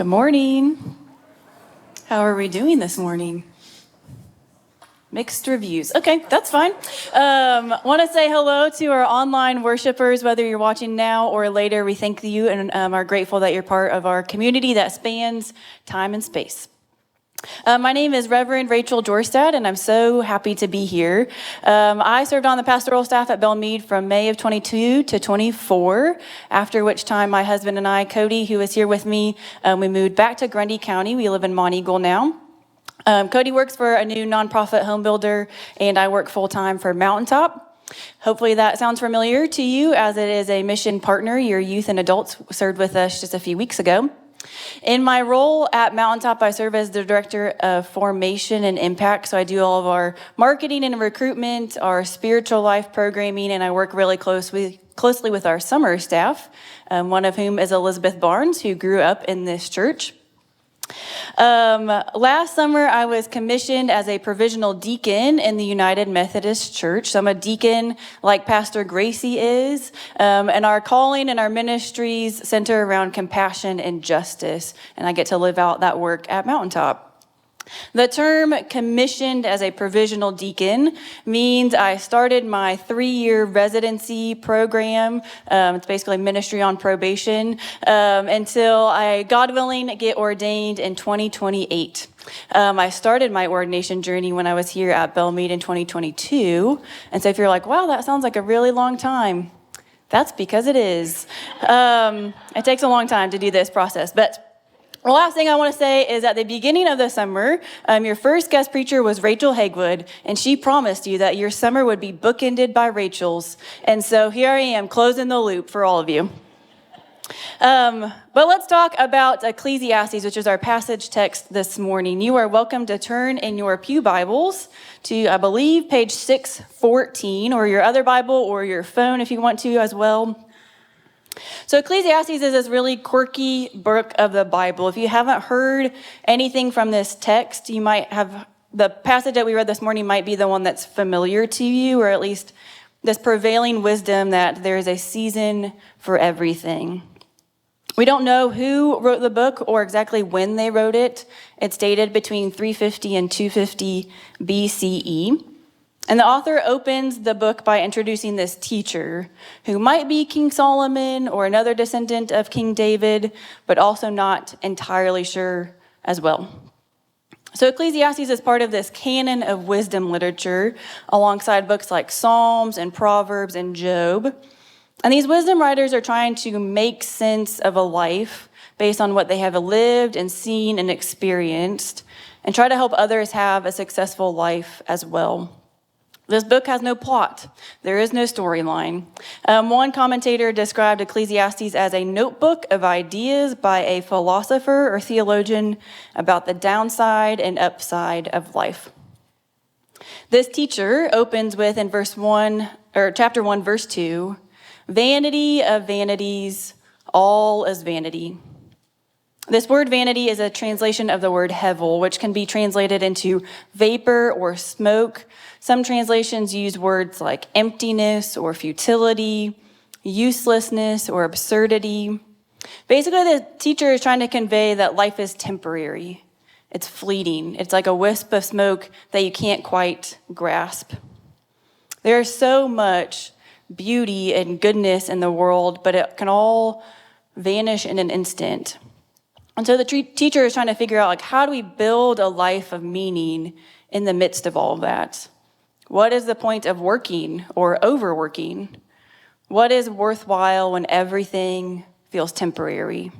Good morning. How are we doing this morning? Mixed reviews. Okay, that's fine. Want to say hello to our online worshipers, whether you're watching now or later. We thank you and are grateful that you're part of our community that spans time and space. My name is Reverend Rachael Jorstad, and I'm so happy to be here. I served on the pastoral staff at Belmead from May of 22 to 24, after which time my husband and I, Cody, who is here with me, we moved back to Grundy County. We live in Monteagle now. Cody works for a new nonprofit home builder, and I work full-time for Mountaintop. Hopefully that sounds familiar to you, as it is a mission partner. Your youth and adults served with us just a few weeks ago. In my role at Mountaintop, I serve as the Director of Formation and Impact, so I do all of our marketing and recruitment, our spiritual life programming, and I work really closely with our summer staff, one of whom is Elizabeth Barnes, who grew up in this church. Last summer, I was commissioned as a provisional deacon in the United Methodist Church. So I'm a deacon like Pastor Gracie is, and our calling and our ministries center around compassion and justice, and I get to live out that work at Mountaintop. The term commissioned as a provisional deacon means I started my 3-year residency program. It's basically ministry on probation until I, God willing, get ordained in 2028. I started my ordination journey when I was here at Belmead in 2022. And so if you're like, wow, that sounds like a really long time, that's because it is. It takes a long time to do this process, but the last thing I want to say is at the beginning of the summer, your first guest preacher was Rachael Hagwood, and she promised you that your summer would be bookended by Rachel's. And so here I am, closing the loop for all of you. But let's talk about Ecclesiastes, which is our passage text this morning. You are welcome to turn in your pew Bibles to, I believe, page 614, or your other Bible, or your phone if you want to as well. So Ecclesiastes is this really quirky book of the Bible. If you haven't heard anything from this text, you might have, the passage that we read this morning might be the one that's familiar to you, or at least this prevailing wisdom that there is a season for everything. We don't know who wrote the book or exactly when they wrote it. It's dated between 350 and 250 BCE. And the author opens the book by introducing this teacher who might be King Solomon or another descendant of King David, but also not entirely sure as well. So Ecclesiastes is part of this canon of wisdom literature alongside books like Psalms and Proverbs and Job. And these wisdom writers are trying to make sense of a life based on what they have lived and seen and experienced, and try to help others have a successful life as well. This book has no plot. There is no storyline. One commentator described Ecclesiastes as a notebook of ideas by a philosopher or theologian about the downside and upside of life. This teacher opens with, in chapter 1, verse 2, "Vanity of vanities, all is vanity." This word vanity is a translation of the word hevel, which can be translated into vapor or smoke. Some translations use words like emptiness or futility, uselessness or absurdity. Basically, the teacher is trying to convey that life is temporary. It's fleeting. It's like a wisp of smoke that you can't quite grasp. There's so much beauty and goodness in the world, but it can all vanish in an instant. And so the teacher is trying to figure out, how do we build a life of meaning in the midst of all of that? What is the point of working or overworking? What is worthwhile when everything feels temporary?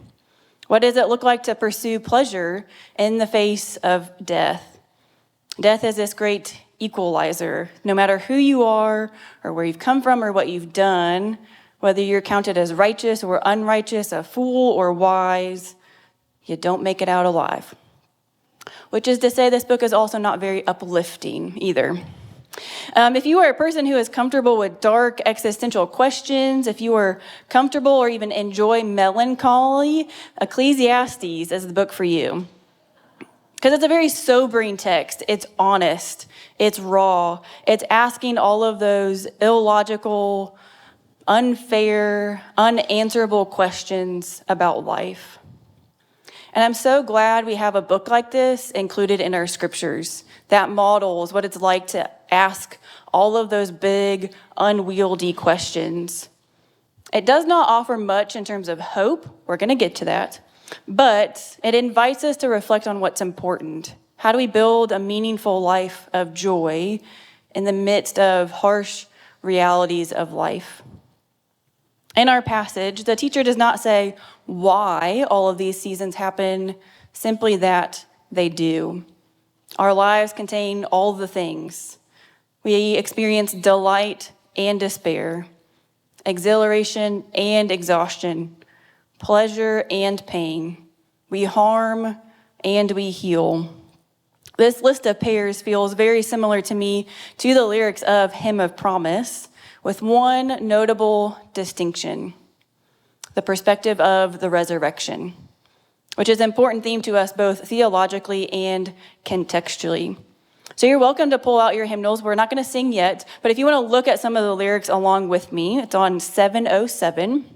What does it look like to pursue pleasure in the face of death? Death is this great equalizer. No matter who you are or where you've come from or what you've done, whether you're counted as righteous or unrighteous, a fool or wise, you don't make it out alive. Which is to say, this book is also not very uplifting either. If you are a person who is comfortable with dark existential questions, if you are comfortable or even enjoy melancholy, Ecclesiastes is the book for you. Because it's a very sobering text. It's honest. It's raw. It's asking all of those illogical, unfair, unanswerable questions about life. And I'm so glad we have a book like this included in our scriptures that models what it's like to ask all of those big, unwieldy questions. It does not offer much in terms of hope. We're going to get to that. But it invites us to reflect on what's important. How do we build a meaningful life of joy in the midst of harsh realities of life? In our passage, the teacher does not say why all of these seasons happen, simply that they do. Our lives contain all the things. We experience delight and despair, exhilaration and exhaustion, pleasure and pain. We harm and we heal. This list of pairs feels very similar to me to the lyrics of Hymn of Promise, with one notable distinction: the perspective of the resurrection, which is an important theme to us both theologically and contextually. So you're welcome to pull out your hymnals. We're not going to sing yet, but if you want to look at some of the lyrics along with me, it's on 707.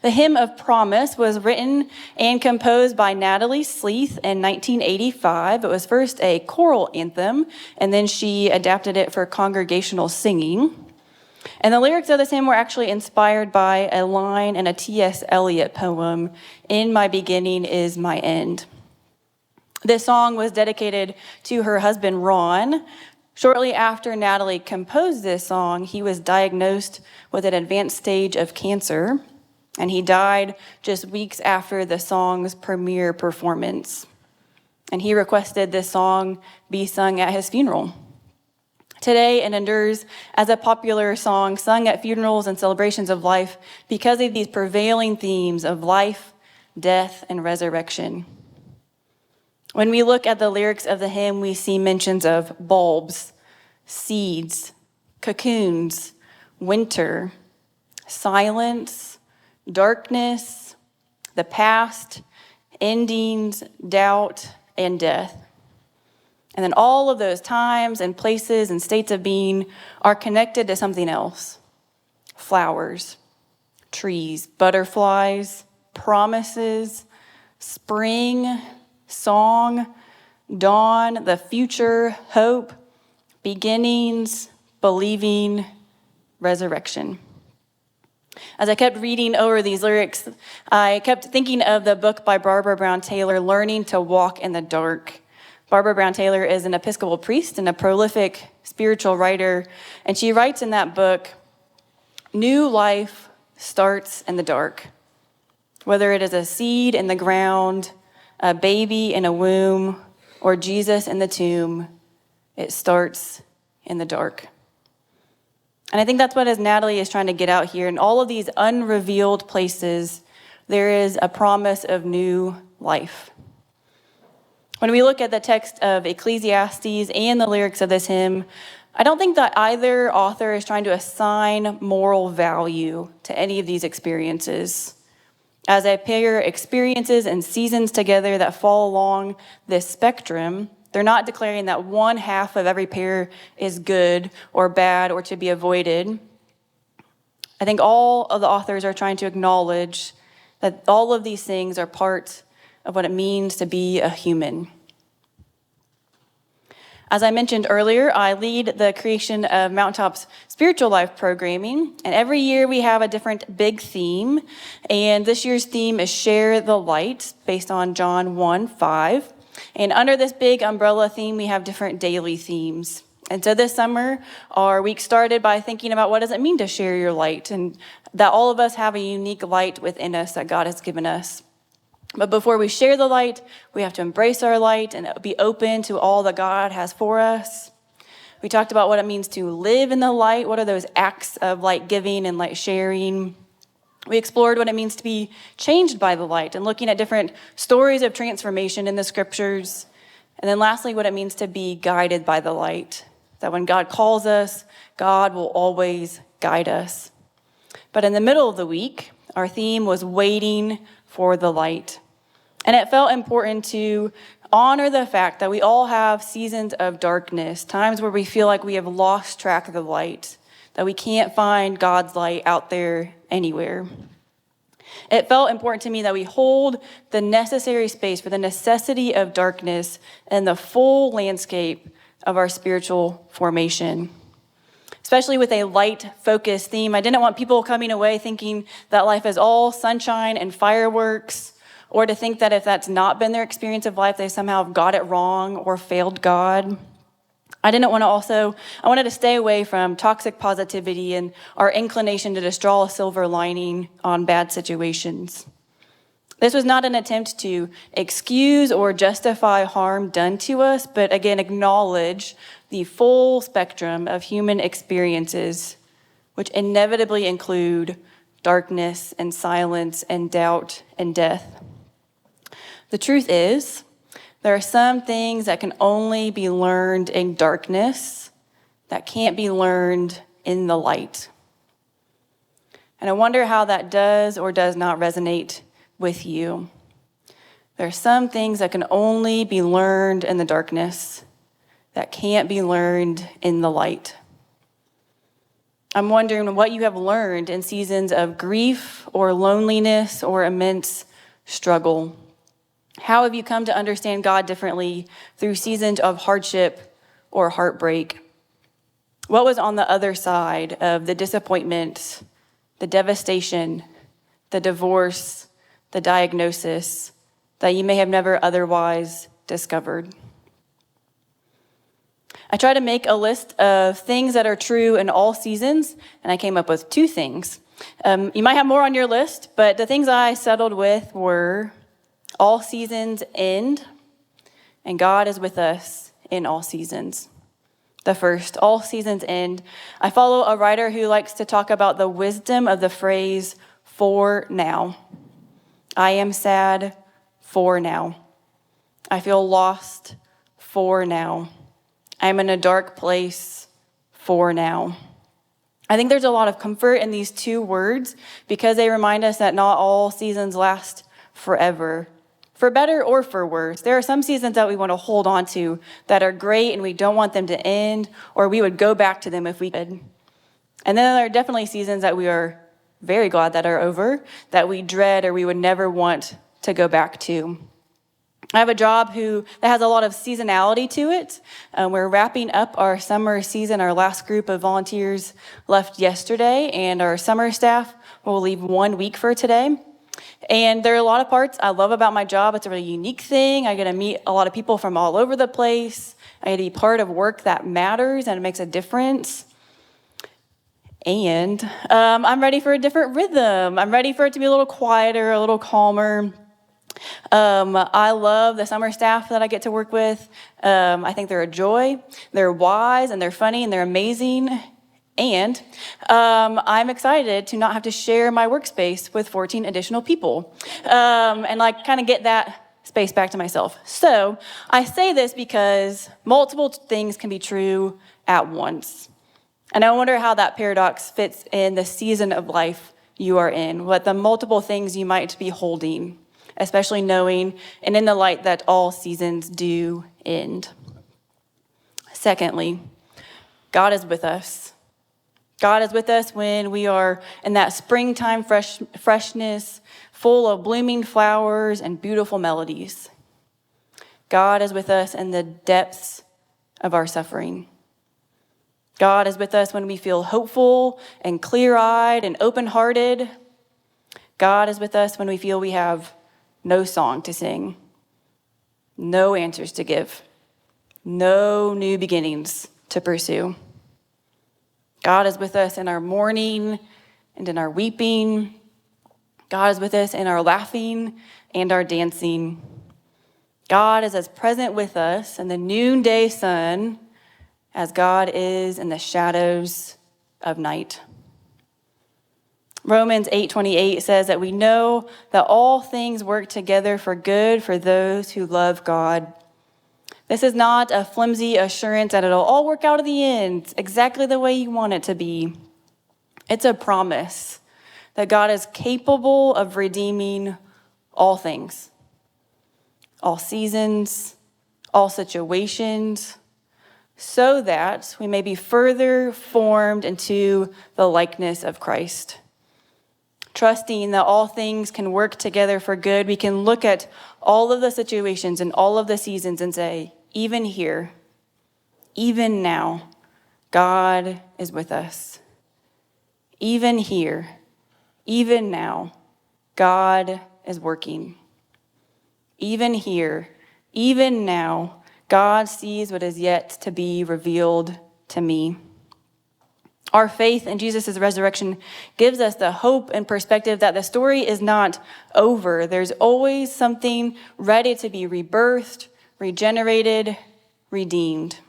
The Hymn of Promise was written and composed by Natalie Sleeth in 1985. It was first a choral anthem, and then she adapted it for congregational singing. And the lyrics of this hymn were actually inspired by a line in a T.S. Eliot poem, "In my beginning is my end." This song was dedicated to her husband, Ron. Shortly after Natalie composed this song, he was diagnosed with an advanced stage of cancer, and he died just weeks after the song's premiere performance. And he requested this song be sung at his funeral. Today, it endures as a popular song sung at funerals and celebrations of life because of these prevailing themes of life, death, and resurrection. When we look at the lyrics of the hymn, we see mentions of bulbs, seeds, cocoons, winter, silence, darkness, the past, endings, doubt, and death. And then all of those times and places and states of being are connected to something else: flowers, trees, butterflies, promises, spring, song, dawn, the future, hope, beginnings, believing, resurrection. As I kept reading over these lyrics, I kept thinking of the book by Barbara Brown Taylor, Learning to Walk in the Dark. Barbara Brown Taylor is an Episcopal priest and a prolific spiritual writer, and she writes in that book, "New life starts in the dark. Whether it is a seed in the ground, a baby in a womb, or Jesus in the tomb, it starts in the dark." And I think that's what Natalie is trying to get out here. In all of these unrevealed places, there is a promise of new life. When we look at the text of Ecclesiastes and the lyrics of this hymn, I don't think that either author is trying to assign moral value to any of these experiences. As they pair experiences and seasons together that fall along this spectrum, they're not declaring that one half of every pair is good or bad or to be avoided. I think all of the authors are trying to acknowledge that all of these things are part of what it means to be a human. As I mentioned earlier, I lead the creation of Mountaintop's spiritual life programming, and every year we have a different big theme, and this year's theme is Share the Light, based on John 1:5. And under this big umbrella theme, we have different daily themes. And so this summer, our week started by thinking about what does it mean to share your light, and that all of us have a unique light within us that God has given us. But before we share the light, we have to embrace our light and be open to all that God has for us. We talked about what it means to live in the light. What are those acts of light giving and light sharing? We explored what it means to be changed by the light and looking at different stories of transformation in the scriptures. And then lastly, what it means to be guided by the light. That when God calls us, God will always guide us. But in the middle of the week, our theme was waiting for the light. And it felt important to honor the fact that we all have seasons of darkness, times where we feel like we have lost track of the light, that we can't find God's light out there anywhere. It felt important to me that we hold the necessary space for the necessity of darkness and the full landscape of our spiritual formation. Especially with a light-focused theme, I didn't want people coming away thinking that life is all sunshine and fireworks, or to think that if that's not been their experience of life, they somehow have got it wrong or failed God. I wanted to stay away from toxic positivity and our inclination to just draw a silver lining on bad situations. This was not an attempt to excuse or justify harm done to us, but again, acknowledge the full spectrum of human experiences, which inevitably include darkness and silence and doubt and death. The truth is, there are some things that can only be learned in darkness that can't be learned in the light. And I wonder how that does or does not resonate with you. There are some things that can only be learned in the darkness that can't be learned in the light. I'm wondering what you have learned in seasons of grief or loneliness or immense struggle. How have you come to understand God differently through seasons of hardship or heartbreak? What was on the other side of the disappointment, the devastation, the divorce, the diagnosis that you may have never otherwise discovered? I tried to make a list of things that are true in all seasons, and I came up with 2 things. You might have more on your list, but the things I settled with were all seasons end, and God is with us in all seasons. The first, all seasons end. I follow a writer who likes to talk about the wisdom of the phrase, for now. I am sad, for now. I feel lost, for now. I'm in a dark place, for now. I think there's a lot of comfort in these 2 words because they remind us that not all seasons last forever. For better or for worse, there are some seasons that we want to hold on to that are great and we don't want them to end, or we would go back to them if we could. And then there are definitely seasons that we are very glad that are over, that we dread or we would never want to go back to. I have a job that has a lot of seasonality to it. We're wrapping up our summer season. Our last group of volunteers left yesterday, and our summer staff will leave 1 week for today. And there are a lot of parts I love about my job. It's a really unique thing. I get to meet a lot of people from all over the place. I get to be part of work that matters and it makes a difference. And I'm ready for a different rhythm. I'm ready for it to be a little quieter, a little calmer. I love the summer staff that I get to work with. I think they're a joy. They're wise and they're funny and they're amazing. And I'm excited to not have to share my workspace with 14 additional people and kind of get that space back to myself. So I say this because multiple things can be true at once. And I wonder how that paradox fits in the season of life you are in, what the multiple things you might be holding, especially knowing and in the light that all seasons do end. Secondly, God is with us. God is with us when we are in that springtime freshness, full of blooming flowers and beautiful melodies. God is with us in the depths of our suffering. God is with us when we feel hopeful and clear-eyed and open-hearted. God is with us when we feel we have no song to sing, no answers to give, no new beginnings to pursue. God is with us in our mourning and in our weeping. God is with us in our laughing and our dancing. God is as present with us in the noonday sun as God is in the shadows of night. Romans 8:28 says that we know that all things work together for good for those who love God. This is not a flimsy assurance that it'll all work out at the end exactly the way you want it to be. It's a promise that God is capable of redeeming all things, all seasons, all situations, so that we may be further formed into the likeness of Christ. trusting that all things can work together for good, we can look at all of the situations and all of the seasons and say, even here, even now, God is with us. Even here, even now, God is working. Even here, even now, God sees what is yet to be revealed to me. Our faith in Jesus' resurrection gives us the hope and perspective that the story is not over. There's always something ready to be rebirthed, regenerated, redeemed.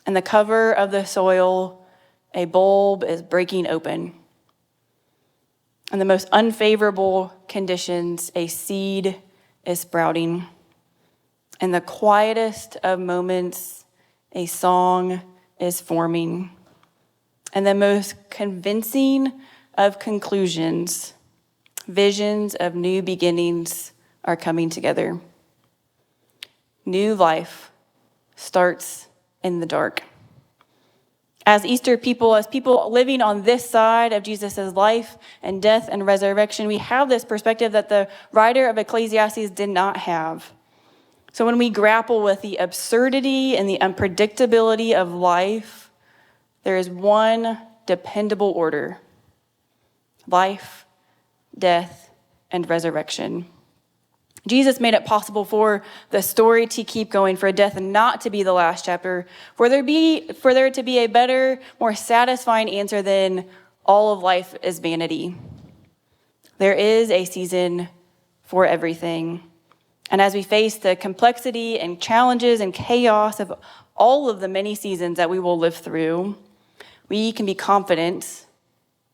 In the cover of the soil, a bulb is breaking open. In the most unfavorable conditions, a seed is sprouting. In the quietest of moments, a song is forming. And the most convincing of conclusions, visions of new beginnings are coming together. New life starts in the dark. As Easter people, as people living on this side of Jesus' life and death and resurrection, we have this perspective that the writer of Ecclesiastes did not have. So when we grapple with the absurdity and the unpredictability of life, there is one dependable order: life, death, and resurrection. Jesus made it possible for the story to keep going, for death not to be the last chapter, for there to be a better, more satisfying answer than all of life is vanity. There is a season for everything. And as we face the complexity and challenges and chaos of all of the many seasons that we will live through, we can be confident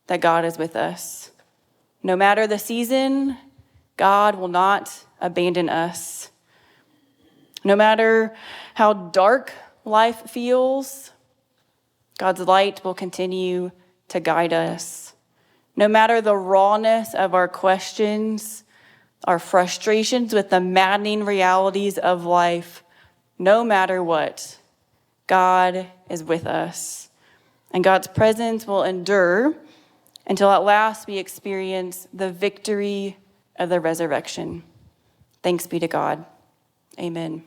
that God is with us. No matter the season, God will not abandon us. No matter how dark life feels, God's light will continue to guide us. No matter the rawness of our questions, our frustrations with the maddening realities of life, no matter what, God is with us. And God's presence will endure until at last we experience the victory of the resurrection. Thanks be to God. Amen.